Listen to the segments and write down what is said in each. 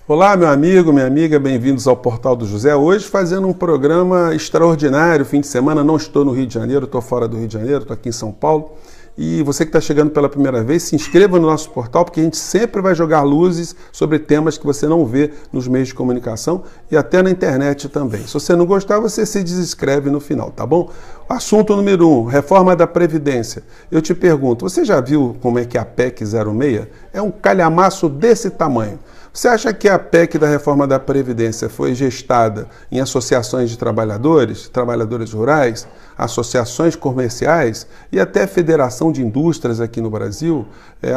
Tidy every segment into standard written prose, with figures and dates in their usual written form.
Olá, meu amigo, minha amiga, bem-vindos ao Portal do José. Hoje fazendo um programa extraordinário, fim de semana, não estou no Rio de Janeiro, estou fora do Rio de Janeiro, estou aqui em São Paulo. E você que está chegando pela primeira vez, se inscreva no nosso portal, porque a gente sempre vai jogar luzes sobre temas que você não vê nos meios de comunicação e até na internet também. Se você não gostar, você se desinscreve no final, tá bom? Assunto número 1, reforma da Previdência. Eu te pergunto, você já viu como é que é a PEC 06? É um calhamaço desse tamanho. Você acha que a PEC da reforma da Previdência foi gestada em associações de trabalhadores, trabalhadores rurais, associações comerciais e até federação de indústrias aqui no Brasil,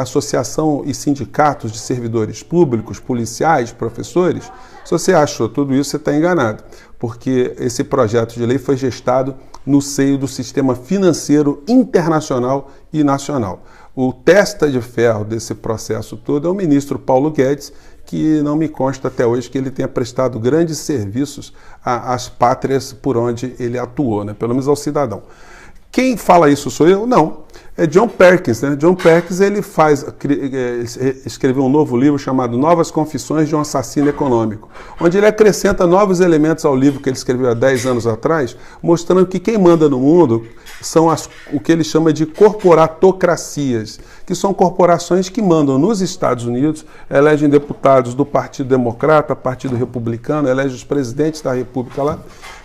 associação e sindicatos de servidores públicos, policiais, professores? Se você achou tudo isso, você está enganado, porque esse projeto de lei foi gestado no seio do sistema financeiro internacional e nacional. O testa de ferro desse processo todo é o ministro Paulo Guedes, que não me consta até hoje que ele tenha prestado grandes serviços às pátrias por onde ele atuou, né? Pelo menos ao cidadão. Quem fala isso sou eu? Não. É John Perkins, né? John Perkins ele escreveu um novo livro chamado Novas Confissões de um Assassino Econômico, onde ele acrescenta novos elementos ao livro que ele escreveu há 10 anos atrás, mostrando que quem manda no mundo são o que ele chama de corporatocracias, que são corporações que mandam nos Estados Unidos, elegem deputados do Partido Democrata, Partido Republicano, elegem os presidentes da República lá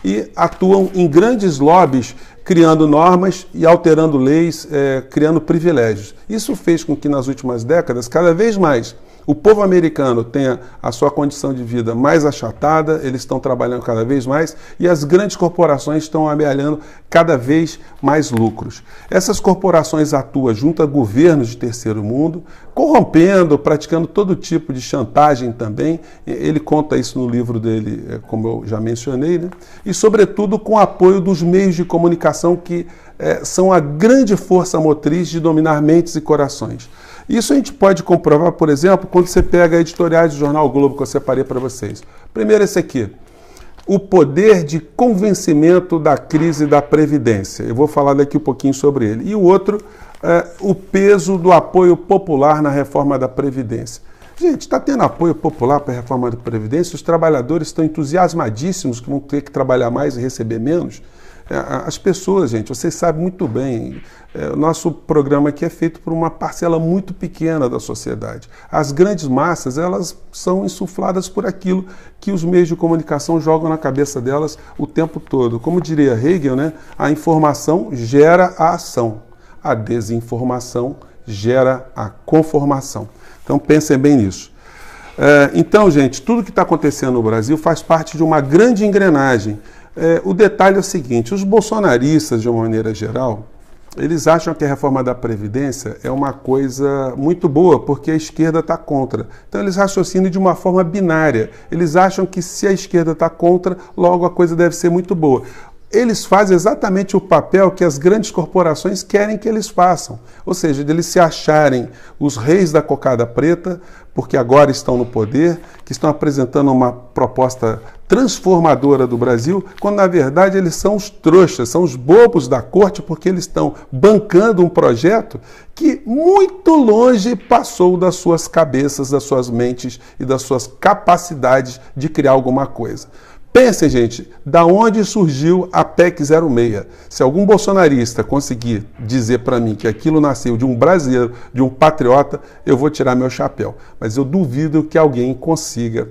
e atuam em grandes lobbies, criando normas e alterando leis, criando privilégios. Isso fez com que nas últimas décadas, cada vez mais, o povo americano tenha a sua condição de vida mais achatada, eles estão trabalhando cada vez mais e as grandes corporações estão amealhando cada vez mais lucros. Essas corporações atuam junto a governos de terceiro mundo, corrompendo, praticando todo tipo de chantagem também. Ele conta isso no livro dele, como eu já mencionei, né? E sobretudo com o apoio dos meios de comunicação que são a grande força motriz de dominar mentes e corações. Isso a gente pode comprovar, por exemplo, quando você pega editoriais do jornal o Globo que eu separei para vocês. Primeiro esse aqui, o poder de convencimento da crise da Previdência. Eu vou falar daqui um pouquinho sobre ele. E o outro, o peso do apoio popular na reforma da Previdência. Gente, está tendo apoio popular para a reforma da Previdência? Os trabalhadores estão entusiasmadíssimos que vão ter que trabalhar mais e receber menos? As pessoas, gente, vocês sabem muito bem, o nosso programa aqui é feito por uma parcela muito pequena da sociedade. As grandes massas, elas são insufladas por aquilo que os meios de comunicação jogam na cabeça delas o tempo todo. Como diria Hegel, né? A informação gera a ação, a desinformação gera a conformação. Então pensem bem nisso. Então, gente, tudo que está acontecendo no Brasil faz parte de uma grande engrenagem. O detalhe é o seguinte, os bolsonaristas, de uma maneira geral, eles acham que a reforma da Previdência é uma coisa muito boa, porque a esquerda está contra. Então eles raciocinam de uma forma binária. Eles acham que se a esquerda está contra, logo a coisa deve ser muito boa. Eles fazem exatamente o papel que as grandes corporações querem que eles façam. Ou seja, de eles se acharem os reis da cocada preta, porque agora estão no poder, que estão apresentando uma proposta transformadora do Brasil, quando na verdade eles são os trouxas, são os bobos da corte, porque eles estão bancando um projeto que muito longe passou das suas cabeças, das suas mentes e das suas capacidades de criar alguma coisa. Pensem, gente, da onde surgiu a PEC 06? Se algum bolsonarista conseguir dizer para mim que aquilo nasceu de um brasileiro, de um patriota, eu vou tirar meu chapéu. Mas eu duvido que alguém consiga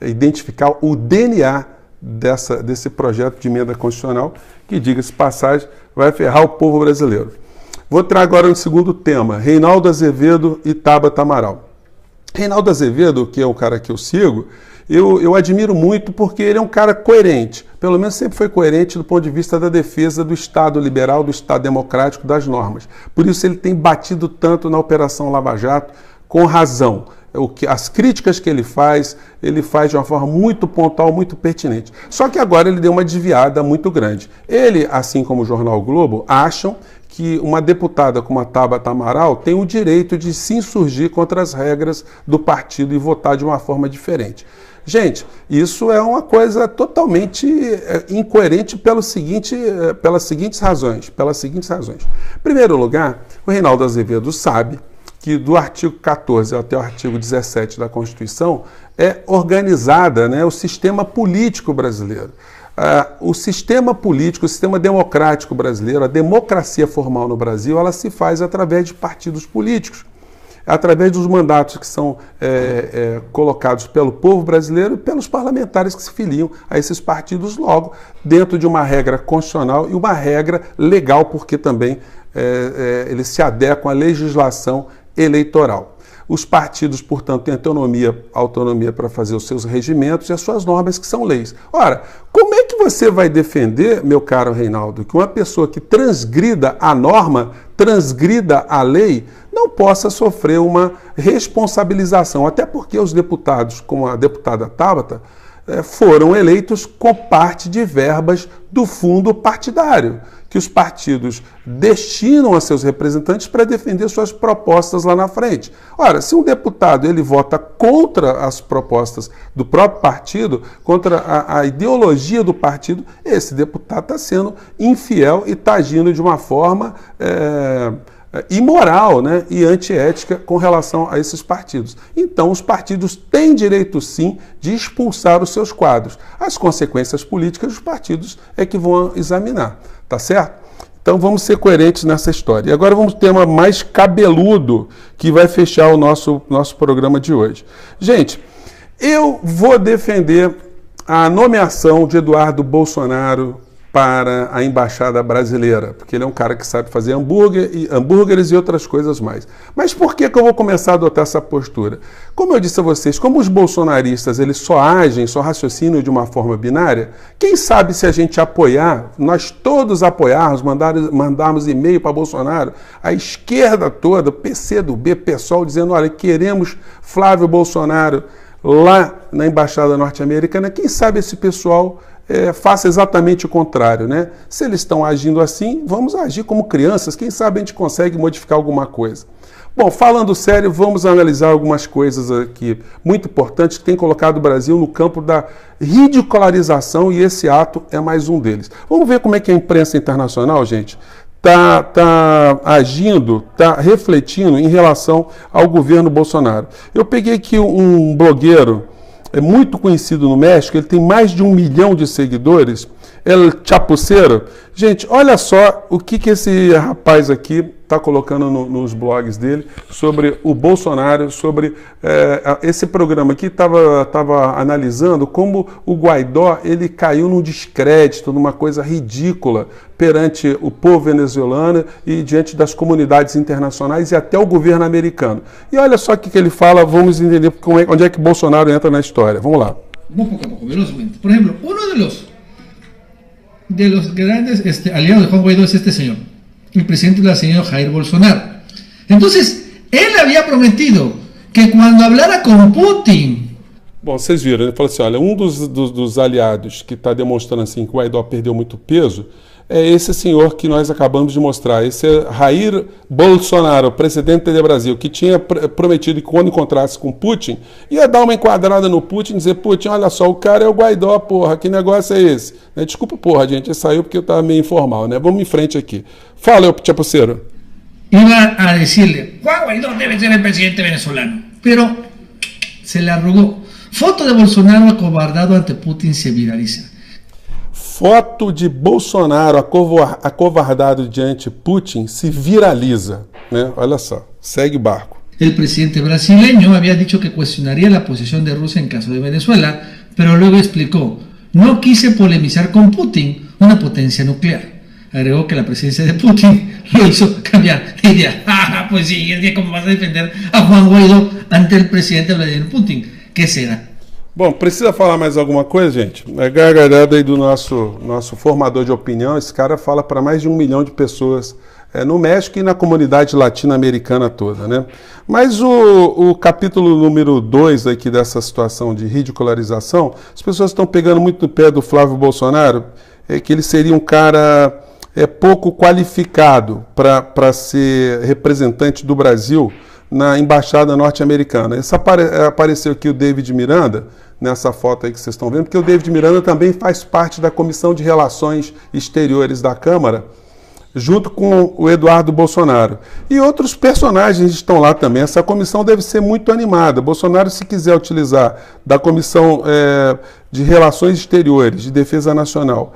identificar o DNA desse projeto de emenda constitucional, que, diga-se passagem, vai ferrar o povo brasileiro. Vou entrar agora no segundo tema, Reinaldo Azevedo e Tabata Amaral. Reinaldo Azevedo, que é um cara que eu sigo, eu admiro muito porque ele é um cara coerente, pelo menos sempre foi coerente do ponto de vista da defesa do Estado liberal, do Estado democrático, das normas. Por isso ele tem batido tanto na Operação Lava Jato, com razão. As críticas que ele faz de uma forma muito pontual, muito pertinente. Só que agora ele deu uma desviada muito grande. Ele, assim como o jornal o Globo, acham que uma deputada como a Tabata Amaral tem o direito de se insurgir contra as regras do partido e votar de uma forma diferente. Gente, isso é uma coisa totalmente incoerente pelas seguintes razões. Em primeiro lugar, o Reinaldo Azevedo sabe que do artigo 14 até o artigo 17 da Constituição é organizada, né, o sistema político brasileiro. O sistema político, o sistema democrático brasileiro, a democracia formal no Brasil, ela se faz através de partidos políticos, através dos mandatos que são colocados pelo povo brasileiro e pelos parlamentares que se filiam a esses partidos, logo dentro de uma regra constitucional e uma regra legal, porque também eles se adequam à legislação eleitoral. Os partidos, portanto, têm autonomia para fazer os seus regimentos e as suas normas, que são leis. Ora, como é que você vai defender, meu caro Reinaldo, que uma pessoa que transgrida a norma, transgrida a lei, não possa sofrer uma responsabilização? Até porque os deputados, como a deputada Tabata, foram eleitos com parte de verbas do fundo partidário, que os partidos destinam a seus representantes para defender suas propostas lá na frente. Ora, se um deputado ele vota contra as propostas do próprio partido, contra a ideologia do partido, esse deputado está sendo infiel e está agindo de uma forma imoral, né, e antiética com relação a esses partidos. Então, os partidos têm direito, sim, de expulsar os seus quadros. As consequências políticas, os partidos é que vão examinar, tá certo? Então, vamos ser coerentes nessa história. E agora vamos ter um tema mais cabeludo que vai fechar o nosso programa de hoje. Gente, eu vou defender a nomeação de Eduardo Bolsonaro para a Embaixada Brasileira, porque ele é um cara que sabe fazer hambúrgueres e outras coisas mais. Mas por que eu vou começar a adotar essa postura? Como eu disse a vocês, como os bolsonaristas eles só agem, só raciocinam de uma forma binária, quem sabe se a gente apoiar, nós todos apoiarmos, mandarmos e-mail para Bolsonaro, a esquerda toda, o PCdoB, PSOL, dizendo, olha, queremos Flávio Bolsonaro lá na Embaixada Norte-Americana, quem sabe esse pessoal faça exatamente o contrário, né? Se eles estão agindo assim, vamos agir como crianças, quem sabe a gente consegue modificar alguma coisa. Bom, falando sério, vamos analisar algumas coisas aqui muito importantes que têm colocado o Brasil no campo da ridicularização, e esse ato é mais um deles. Vamos ver como é que a imprensa internacional, gente, está agindo, está refletindo em relação ao governo Bolsonaro. Eu peguei aqui um blogueiro muito conhecido no México, ele tem mais de 1 milhão de seguidores, El Chapucero. Gente, olha só o que esse rapaz aqui está colocando nos blogs dele sobre o Bolsonaro, sobre esse programa aqui. Estava analisando como o Guaidó ele caiu num descrédito, numa coisa ridícula perante o povo venezuelano e diante das comunidades internacionais e até o governo americano. E olha só o que ele fala, vamos entender onde é que Bolsonaro entra na história. Vamos lá. Vamos pouco a pouco, velozmente. Por exemplo, de los grandes aliados de Juan Guaidó es este señor, el presidente brasileño Jair Bolsonaro. Entonces, él había prometido que cuando hablara con Putin... Bom, vocês viram, ele falou assim, olha, um dos aliados que está demonstrando assim que o Guaidó perdeu muito peso é esse senhor que nós acabamos de mostrar, esse é Jair Bolsonaro, presidente do Brasil, que tinha prometido que quando encontrasse com Putin, ia dar uma enquadrada no Putin e dizer, Putin, olha só, o cara é o Guaidó, porra, que negócio é esse? Desculpa, porra, gente, ele saiu porque eu estava meio informal, né? Vamos em frente aqui. Fala, Chapucero. Iba a decirle, Juan Guaidó debe ser el presidente venezolano, pero se le arrugó. Foto de Bolsonaro acobardado ante Putin se viraliza. Foto de Bolsonaro acovardado diante Putin se viraliza, né? Olha só, segue o barco. El presidente brasileño había dicho que cuestionaría la posición de Rusia en caso de Venezuela, pero luego explicó, no quise polemizar con Putin, una potencia nuclear. Agregó que la presencia de Putin lo hizo cambiar de idea. Ah, pues sí, es que como vas a defender a Juan Guaidó ante el presidente Vladimir Putin, ¿qué será? Bom, precisa falar mais alguma coisa, gente? É gargalhada aí do nosso formador de opinião. Esse cara fala para mais de 1 milhão de pessoas no México e na comunidade latino-americana toda, né? Mas o capítulo número 2 aqui dessa situação de ridicularização, as pessoas estão pegando muito no pé do Flávio Bolsonaro, que ele seria um cara pouco qualificado para ser representante do Brasil na Embaixada Norte-Americana. Apareceu aqui o David Miranda, nessa foto aí que vocês estão vendo, porque o David Miranda também faz parte da Comissão de Relações Exteriores da Câmara, junto com o Eduardo Bolsonaro. E outros personagens estão lá também. Essa comissão deve ser muito animada. Bolsonaro, se quiser utilizar da Comissão de Relações Exteriores, de Defesa Nacional,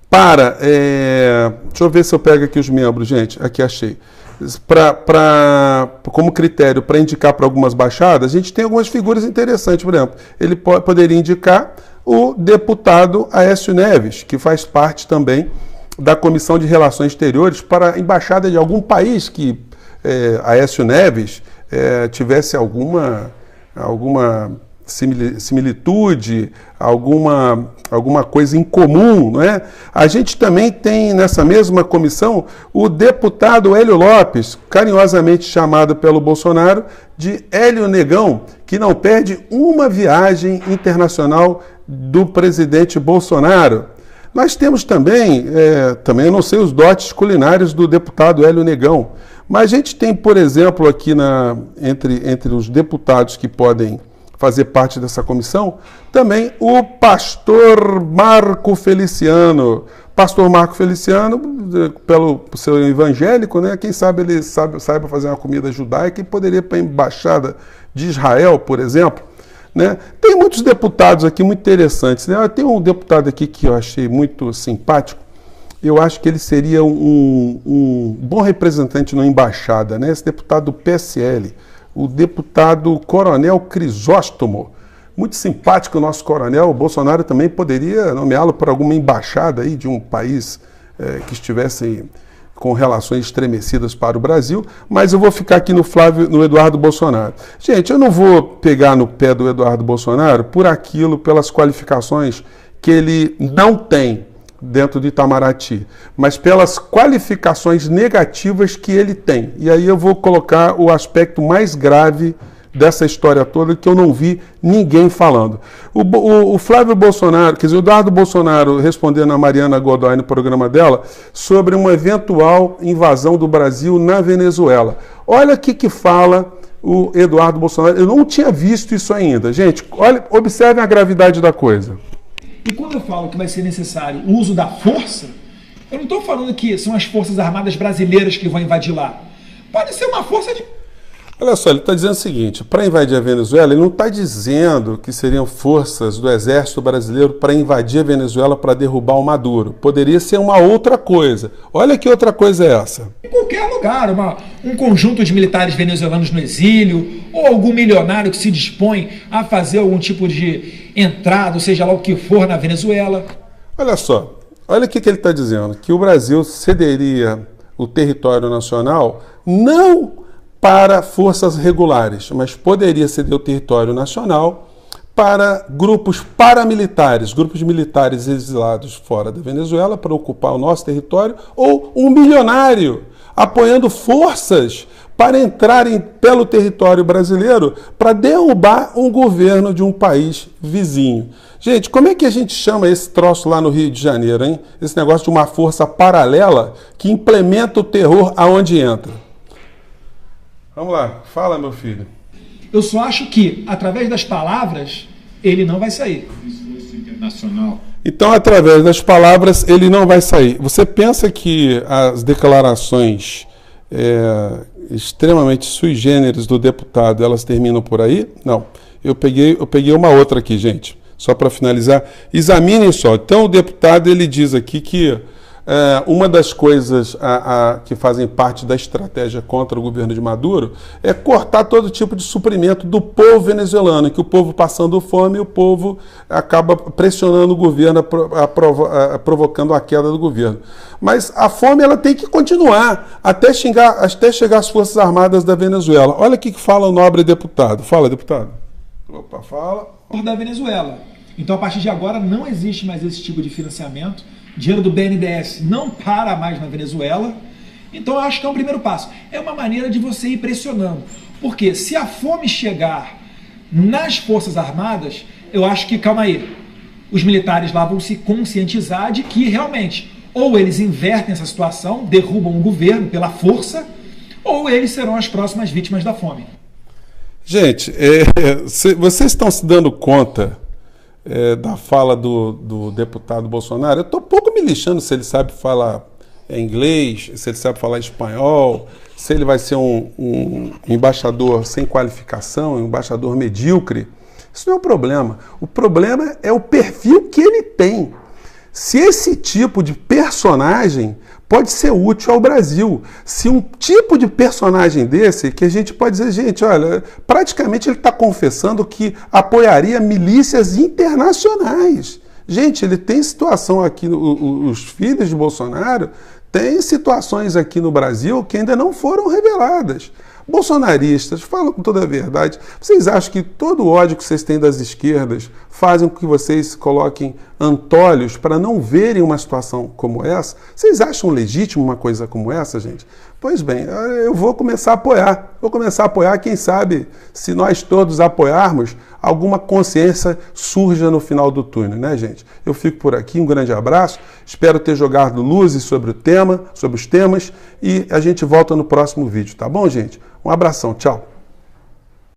para... deixa eu ver se eu pego aqui os membros, gente. Aqui achei. Como critério para indicar para algumas baixadas, a gente tem algumas figuras interessantes. Por exemplo, ele poderia indicar o deputado Aécio Neves, que faz parte também da Comissão de Relações Exteriores, para a embaixada de algum país que Aécio Neves tivesse alguma similitude, alguma coisa em comum, não é? A gente também tem nessa mesma comissão o deputado Hélio Lopes, carinhosamente chamado pelo Bolsonaro de Hélio Negão, que não perde uma viagem internacional do presidente Bolsonaro. Nós temos também eu não sei os dotes culinários do deputado Hélio Negão, mas a gente tem, por exemplo, aqui entre os deputados que podem fazer parte dessa comissão, também o pastor Marco Feliciano. Pastor Marco Feliciano, pelo seu evangélico, né, quem sabe ele saiba fazer uma comida judaica e poderia ir para a embaixada de Israel, por exemplo. Né? Tem muitos deputados aqui muito interessantes. Né? Tem um deputado aqui que eu achei muito simpático. Eu acho que ele seria um bom representante na embaixada, né? Esse deputado do PSL, o deputado Coronel Crisóstomo. Muito simpático o nosso coronel. O Bolsonaro também poderia nomeá-lo para alguma embaixada aí de um país que estivesse com relações estremecidas para o Brasil, mas eu vou ficar aqui no Eduardo Bolsonaro. Gente, eu não vou pegar no pé do Eduardo Bolsonaro pelas qualificações que ele não tem dentro de Itamaraty, mas pelas qualificações negativas que ele tem. E aí eu vou colocar o aspecto mais grave dessa história toda, que eu não vi ninguém falando. O Flávio Bolsonaro, quer dizer, o Eduardo Bolsonaro respondendo a Mariana Godoy no programa dela sobre uma eventual invasão do Brasil na Venezuela. Olha o que fala o Eduardo Bolsonaro. Eu não tinha visto isso ainda. Gente, observem a gravidade da coisa. E quando eu falo que vai ser necessário o uso da força, eu não estou falando que são as Forças Armadas brasileiras que vão invadir lá. Pode ser uma força de... Olha só, ele está dizendo o seguinte, para invadir a Venezuela, ele não está dizendo que seriam forças do exército brasileiro para invadir a Venezuela para derrubar o Maduro. Poderia ser uma outra coisa. Olha que outra coisa é essa. Em qualquer lugar, um conjunto de militares venezuelanos no exílio, ou algum milionário que se dispõe a fazer algum tipo de entrada, ou seja lá o que for na Venezuela. Olha só, olha o que ele está dizendo, que o Brasil cederia o território nacional não para forças regulares, mas poderia ceder o território nacional para grupos paramilitares, grupos militares exilados fora da Venezuela para ocupar o nosso território, ou um milionário apoiando forças para entrarem pelo território brasileiro para derrubar um governo de um país vizinho. Gente, como é que a gente chama esse troço lá no Rio de Janeiro, hein? Esse negócio de uma força paralela que implementa o terror aonde entra. Vamos lá, fala, meu filho. Eu só acho que, através das palavras, ele não vai sair. Então, através das palavras, ele não vai sair. Você pensa que as declarações extremamente sui generis do deputado, elas terminam por aí? Não. Eu peguei uma outra aqui, gente, só para finalizar. Examinem só. Então, o deputado, ele diz aqui que uma das coisas que fazem parte da estratégia contra o governo de Maduro é cortar todo tipo de suprimento do povo venezuelano, que o povo passando fome, o povo acaba pressionando o governo, provocando a queda do governo. Mas a fome ela tem que continuar até chegar às Forças Armadas da Venezuela. Olha o que fala o nobre deputado. Fala, deputado. Opa, fala. Da Venezuela. Então, a partir de agora, não existe mais esse tipo de financiamento. Dinheiro do BNDES não para mais na Venezuela. Então eu acho que é um primeiro passo. É uma maneira de você ir pressionando. Porque se a fome chegar nas Forças Armadas, eu acho que, calma aí, os militares lá vão se conscientizar de que realmente ou eles invertem essa situação, derrubam o governo pela força, ou eles serão as próximas vítimas da fome. Gente, vocês estão se dando conta da fala do deputado Bolsonaro? Eu estou pouco me lixando se ele sabe falar inglês, se ele sabe falar espanhol, se ele vai ser um embaixador sem qualificação, um embaixador medíocre. Isso não é o problema. O problema é o perfil que ele tem. Se esse tipo de personagem pode ser útil ao Brasil, se um tipo de personagem desse, que a gente pode dizer, gente, olha, praticamente ele está confessando que apoiaria milícias internacionais. Gente, ele tem situação aqui, os filhos de Bolsonaro têm situações aqui no Brasil que ainda não foram reveladas. Bolsonaristas, falam com toda a verdade. Vocês acham que todo o ódio que vocês têm das esquerdas fazem com que vocês coloquem antolhos para não verem uma situação como essa? Vocês acham legítimo uma coisa como essa, gente? Pois bem, eu vou começar a apoiar. Vou começar a apoiar, quem sabe, se nós todos apoiarmos, alguma consciência surja no final do túnel, né, gente? Eu fico por aqui, um grande abraço. Espero ter jogado luzes sobre o tema, sobre os temas, e a gente volta no próximo vídeo, tá bom, gente? Um abração, tchau!